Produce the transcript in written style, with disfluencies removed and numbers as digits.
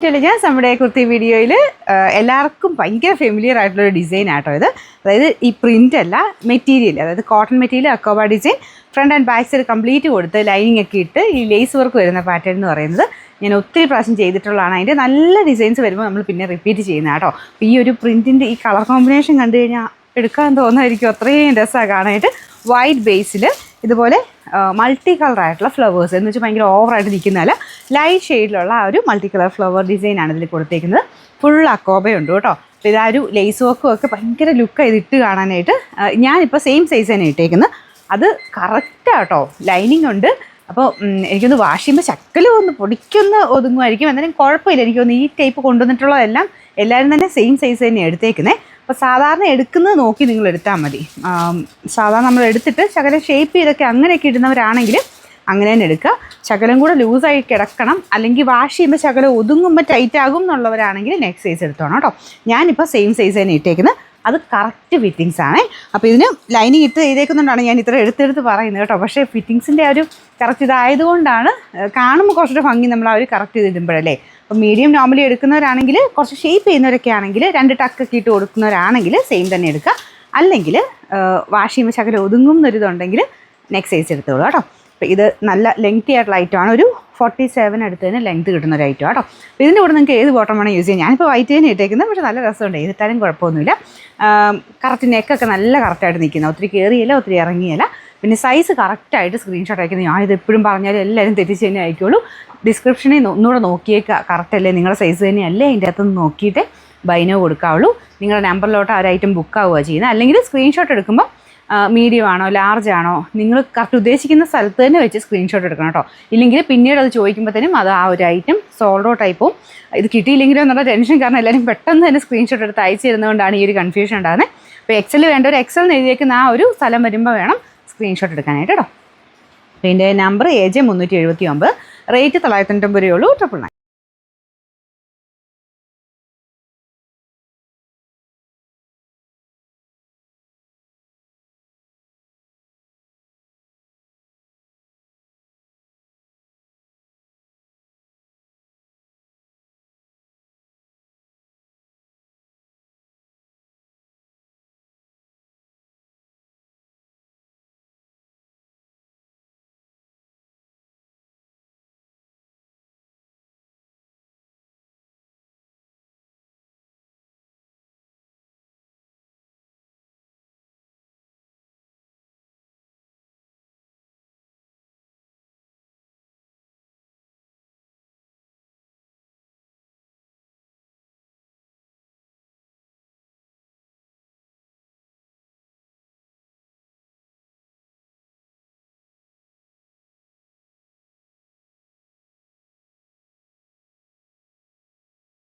Intelligence നമ്മുടെ കുർത്തി വീഡിയോയിൽ എല്ലാവർക്കും ഭയങ്കര ഫെമിലിയർ ആയിട്ടുള്ളൊരു ഡിസൈൻ ആട്ടോ ഇത്. അതായത് ഈ പ്രിൻ്റ് അല്ല, മെറ്റീരിയൽ, അതായത് കോട്ടൺ മെറ്റീരിയൽ അക്കോബ design, front and back side complete കൊടുത്ത് ലൈനിങ് ഒക്കെ ഇട്ട് ഈ ലേസ് വർക്ക് വരുന്ന പാറ്റേൺ എന്ന് പറയുന്നത് ഞാൻ ഒത്തിരി പ്രാവശ്യം ചെയ്തിട്ടുള്ളതാണ്. അതിൻ്റെ നല്ല ഡിസൈൻസ് വരുമ്പോൾ നമ്മൾ പിന്നെ റിപ്പീറ്റ് ചെയ്യുന്ന കേട്ടോ. അപ്പോൾ ഈ ഒരു പ്രിൻറ്റിൻ്റെ ഈ കളർ കോമ്പിനേഷൻ കണ്ടു കഴിഞ്ഞാൽ എടുക്കാൻ തോന്നുമായിരിക്കും, അത്രയും രസമാണ് കാണാനായിട്ട്. വൈറ്റ് ബേസിൽ ഇതുപോലെ മൾട്ടി കളർ ആയിട്ടുള്ള ഫ്ലവേഴ്സ് എന്ന് വെച്ചാൽ ഭയങ്കര ഓവറായിട്ട് നിൽക്കുന്നതല്ല, ലൈറ്റ് ഷെയ്ഡിലുള്ള ആ ഒരു മൾട്ടി കളർ ഫ്ലവർ ഡിസൈനാണ് ഇതിൽ കൊടുത്തേക്കുന്നത്. ഫുൾ അക്കോബയുണ്ട് കേട്ടോ. അപ്പോൾ ഇതാ ഒരു ലേസ് വർക്കും ഒക്കെ ഭയങ്കര ലുക്കാണ് ഇതിട്ട് കാണാനായിട്ട്. ഞാനിപ്പോൾ സെയിം സൈസ് തന്നെ ഇട്ടേക്കുന്നത്. അത് കറക്റ്റാണ് കേട്ടോ, ലൈനിങ് ഉണ്ട്. അപ്പോൾ എനിക്കൊന്ന് വാഷ് ചെയ്യുമ്പോൾ ശക്കലും ഒന്ന് പൊടിക്കൊന്ന് ഒതുങ്ങുമായിരിക്കും, എന്നാലും കുഴപ്പമില്ല. എനിക്കൊന്ന് ഈ ടൈപ്പ് കൊണ്ടുവന്നിട്ടുള്ളതെല്ലാം എല്ലാവരും തന്നെ സെയിം സൈസ് തന്നെ എടുത്തേക്കുന്നത്. അപ്പോൾ സാധാരണ എടുക്കുന്നത് നോക്കി നിങ്ങൾ എടുത്താൽ മതി. സാധാരണ നമ്മൾ എടുത്തിട്ട് ശകലം ഷേപ്പ് ചെയ്തൊക്കെ അങ്ങനെയൊക്കെ ഇടുന്നവരാണെങ്കിൽ അങ്ങനെ തന്നെ എടുക്കുക. ശകലം കൂടെ ലൂസായി കിടക്കണം, അല്ലെങ്കിൽ വാഷ് ചെയ്യുമ്പോൾ ശകലം ഒതുങ്ങുമ്പോൾ ടൈറ്റ് ആകും എന്നുള്ളവരാണെങ്കിൽ നെക്സ്റ്റ് സൈസ് എടുത്തോണം കേട്ടോ. ഞാനിപ്പോൾ സെയിം സൈസ് തന്നെ ഇട്ടേക്കുന്നത്. അത് കറക്റ്റ് ഫിറ്റിങ്സ് ആണ്. അപ്പോൾ ഇതിന് ലൈനിങ് ഇട്ട് ചെയ്തേക്കുന്നുകൊണ്ടാണ് ഞാൻ ഇത്ര എടുത്തെടുത്ത് പറയുന്നത് കേട്ടോ. പക്ഷേ ഫിറ്റിങ്സിൻ്റെ ആ ഒരു കറക്റ്റ് ഇതായതുകൊണ്ടാണ് കാണുമ്പോൾ കുറച്ചൊരു ഭംഗി നമ്മൾ ആ ഒരു കറക്റ്റ് ചെയ്തിടുമ്പോഴല്ലേ. അപ്പോൾ മീഡിയം നോർമലി എടുക്കുന്നവരാണെങ്കിൽ, കുറച്ച് ഷേപ്പ് ചെയ്യുന്നവരൊക്കെ ആണെങ്കിൽ, 2 ടക്കൊക്കെ ഇട്ട് കൊടുക്കുന്നവരാണെങ്കിൽ സെയിം തന്നെ എടുക്കുക. അല്ലെങ്കിൽ വാഷ് ചെയ്യുമ്പോൾ ശകലം ഒതുങ്ങും എന്നൊരിതുണ്ടെങ്കിൽ നെക്സ്റ്റ് സൈസ് എടുത്തോളൂ കേട്ടോ. അപ്പോൾ ഇത് നല്ല ലെങ്തി ആയിട്ടുള്ള ഐറ്റമാണ്. ഒരു 47 അടുത്തതിന് ലെങ്ത് കിട്ടുന്ന ഒരു ഐറ്റം കേട്ടോ. അപ്പോൾ ഇതിൻ്റെ കൂടെ നിങ്ങൾക്ക് ഏത് ബോട്ടം വേണം യൂസ് ചെയ്യാം. ഞാനിപ്പോൾ വൈറ്റ് തന്നെ ഇട്ടേക്കുന്നത്, പക്ഷേ നല്ല രസമുണ്ട്. ഏതിട്ടാലും കുഴപ്പമൊന്നുമില്ല. കറക്റ്റ് നെക്കൊക്കെ നല്ല കറക്റ്റായിട്ട് നിൽക്കുന്നത്, ഒത്തിരി കയറിയല്ല ഒത്തിരി ഇറങ്ങിയല്ല. പിന്നെ സൈസ് കറക്റ്റായിട്ട് സ്ക്രീൻഷോട്ട് അയക്കുന്നത്. ഞാനിത് എപ്പോഴും പറഞ്ഞാലും എല്ലാവരും തെറ്റിച്ച് തന്നെ അയക്കുള്ളൂ. ഡിസ്ക്രിപ്ഷനിൽ ഒന്നുകൂടെ നോക്കിയേക്കുക, കറക്റ്റല്ലേ നിങ്ങളുടെ സൈസ് തന്നെയല്ലേ അതിൻ്റെ അകത്തുനിന്ന് നോക്കിയിട്ട് ബൈനോ കൊടുക്കാവുള്ളൂ. നിങ്ങളുടെ നമ്പറിലോട്ട് ആ ഒരു ഐറ്റം ബുക്കാവുക ചെയ്യുന്നത്. അല്ലെങ്കിൽ സ്ക്രീൻഷോട്ട് എടുക്കുമ്പോൾ മീഡിയം ആണോ ലാർജ് ആണോ നിങ്ങൾ കറക്റ്റ് ഉദ്ദേശിക്കുന്ന സ്ഥലത്ത് തന്നെ വെച്ച് സ്ക്രീൻഷോട്ട് എടുക്കണം കേട്ടോ. ഇല്ലെങ്കിൽ പിന്നീട് അത് ചോദിക്കുമ്പോഴത്തേനും അത് ആ ഒരു ഐറ്റം സോൾഡ് ഔട്ട് ആയി പോകും. ഇത് കിട്ടിയില്ലെങ്കിലോ എന്നുള്ള ടെൻഷൻ കാരണം എല്ലാവരും പെട്ടെന്ന് തന്നെ സ്ക്രീൻഷോട്ട് എടുത്ത് അയച്ചു തരുന്നതുകൊണ്ടാണ് ഈ ഒരു കൺഫ്യൂഷൻ ഉണ്ടാകുന്നത്. അപ്പോൾ എക്സൽ വേണ്ട ഒരു എക്സൽ എഴുതിയേക്കുന്ന ആ ഒരു സ്ഥലം വരുമ്പോൾ വേണം സ്ക്രീൻഷോട്ട് എടുക്കാനായിട്ട് കേട്ടോ. അപ്പോൾ ഇതിൻ്റെ നമ്പർ AJ 379, റേറ്റ് 990 രൂപയേ ഉള്ളൂ, 999.